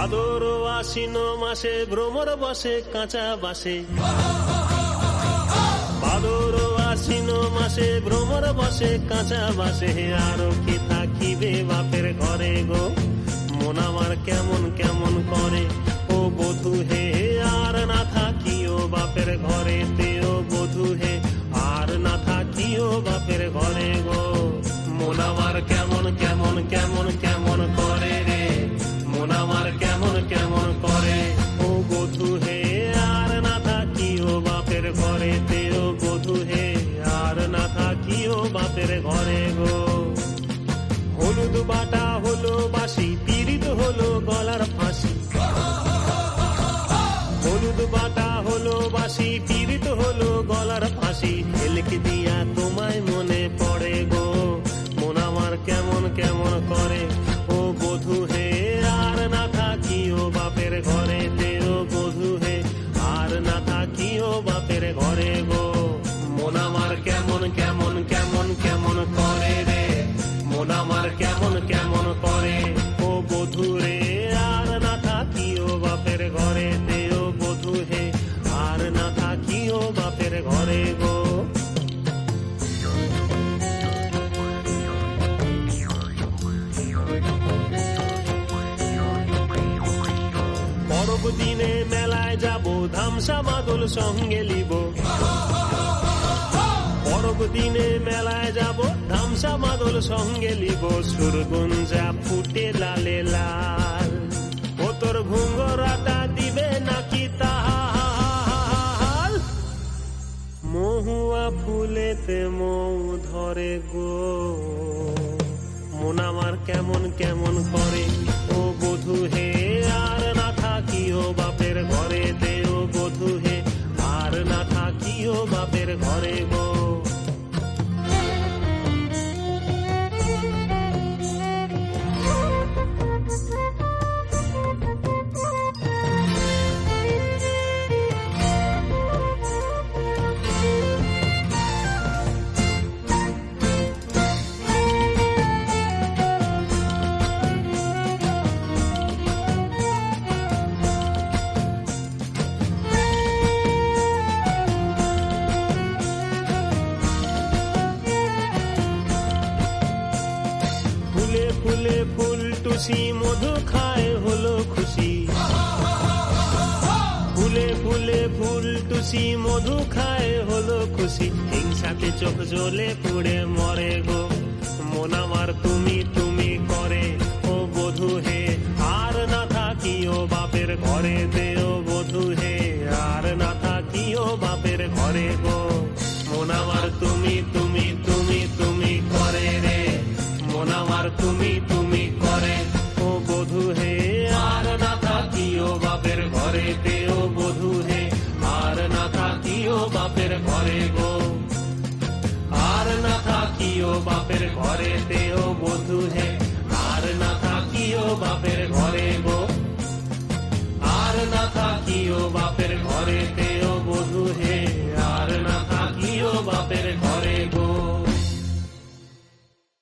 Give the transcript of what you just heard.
ভাদর আশ্বিন মাসে ভ্রমর বসে কাঁচা বাসে, ভাদর আশ্বিন মাসে ভ্রমর বসে কাঁচা বাসে। আরো কি থাকিবে বাপের ঘরে গো, মন আমার কেমন কেমন করে ও বধূ হে। আর না থাকিও বাপের ঘরে তেও বধূ হে, আর না থাকিও বাপের ঘরে গো। মন আমার কেমন কেমন কেমন কেমন করে রে, মন আমার কেমন কেমন করে ও বধূ হে। আর না থাকিও বাপের ঘরে তেও বধূ হে, আর না থাকিও বাপের ঘরে গো। হলুদ বাটা হলো বাসি, পীড়িত হলো গলার ফাঁসি। হলুদ বাটা হলো বাসি, পীড়িত হলো গলার ফাঁসি। হেলক দিয়া তোমায় মনে পড়ে গো, মন আমার কেমন কেমন করে ও বধূ হে। আর না থাকিও বাপের ঘরে তেও বধূ হে, আর না থাকিও বাপের ঘরে গো। মন আমার কেমন কেমন কেমন কেমন করে রে, মন আমার কেমন কেমন করে ও বধূ রে। আর না থাকিও বাপের ঘরে তেও বধূ হে, আর না থাকিও বাপের ঘরে গো। পরব দিনে মেলায় যাব, ধামসা মাদল সঙ্গে লিব। পরব দিনে মেলায় যাব, ধামসা মাদল সঙ্গে লিব। সুরগুঞ্জা ফুটে লালে লাল, ও তোর ঘুঙ্গরাটা দিবে নাকি তাহাল। মহুয়া ফুলেতে মৌ ধরে গো, মন আমার কেমন কেমন করে ও বধূ হে। আর না থাকিও বাপের ঘরে তেও বধূ হে, আর না থাকিও বাপের ঘরে গো। ফুলে ফুলে ফুল টুসি মধু খায় হলো খুশি। ফুলে ফুলে ফুল টুসি মধু খায় হলো খুশি। হিংসাতে চোখ জ্বলে পুড়ে মরে গো, মন আমার তুমি তুমি করে ও বধূ হে। আর না থাকিও বাপের ঘরে তেও বধূ হে, আর না থাকিও বাপের ঘরে গো। মন আমার তুমি তুমি তুমি তুমি করে রে, মন আমার তুমি তুমি করে ও বধূ হে। আর না থাকিও বাপের ঘরে তেও বধূ হে, আর না থাকিও বাপের ঘরে গো। আর না থাকিও বাপের ঘরে তেও বধূ হে, আর না থাকিও বাপের